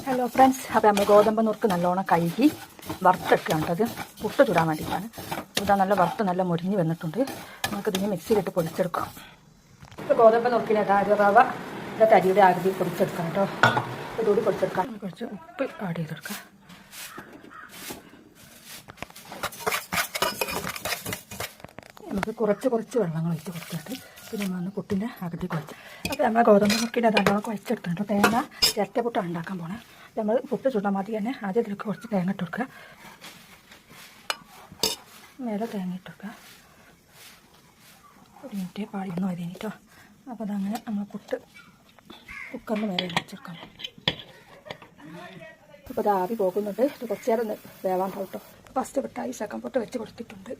Hello friends, അപ്പോൾ നമ്മൾ ഗോതമ്പ് നുറുക്ക് നല്ലോണം കഴുകി വറുത്തെടുക്കുകയാണ്. അത് പുട്ട് ചുടാൻ വേണ്ടിയിട്ടാണ്. ഇതാ നല്ല വറുത്ത് നല്ല മുരിഞ്ഞ് വന്നിട്ടുണ്ട്. നമുക്കിതിന് മിക്സിയിലിട്ട് പൊടിച്ചെടുക്കാം. ഇപ്പോൾ ഗോതമ്പ് നുറുക്കിന് റവ ഇതൊക്കെ അരിയുടെ ആകൃതിയിൽ പൊടിച്ചെടുക്കാം കേട്ടോ. ഇതുകൂടി പൊടിച്ചെടുക്കാം. കുറച്ച് ഉപ്പ് ആഡ് ചെയ്തെടുക്കാം. നമുക്ക് കുറച്ച് വെള്ളം ഒഴിച്ച് കൊടുത്തിട്ട് പിന്നെ നമ്മൾ പുട്ടിൻ്റെ അകത്തി കുഴച്ച്. അപ്പോൾ നമ്മൾ ഗോതമ്പ് നുറുക്കിൻ്റെ അതാണ്ട് കുഴച്ചെടുത്തിട്ട് തേങ്ങ ചിരട്ട പുട്ടാണ് ഉണ്ടാക്കാൻ പോണേ. നമ്മൾ പുട്ട് ചുടാൻ മതി തന്നെ ആദ്യം ഇതിലേക്ക് കുറച്ച് തേങ്ങ ഇട്ട് കൊടുക്കുക. മേലെ തേങ്ങ ഇട്ട് കൊടുക്കുക. ഒരു മിനിറ്റ് പാടിയൊന്നും മതി കേട്ടോ. അപ്പോൾ അതങ്ങനെ നമ്മൾ പുട്ട് കുക്കറിന് മേലെ വെച്ചെടുക്കാം. ഇപ്പോൾ അത് ആവി പോകുന്നുണ്ട്. ഇത് കുറച്ച് നേരം വേവാൻ കേട്ടോ. ഫസ്റ്റ് പുട്ടായി സെക്കൻഡ് പുട്ട് വെച്ച് കൊടുത്തിട്ടുണ്ട്.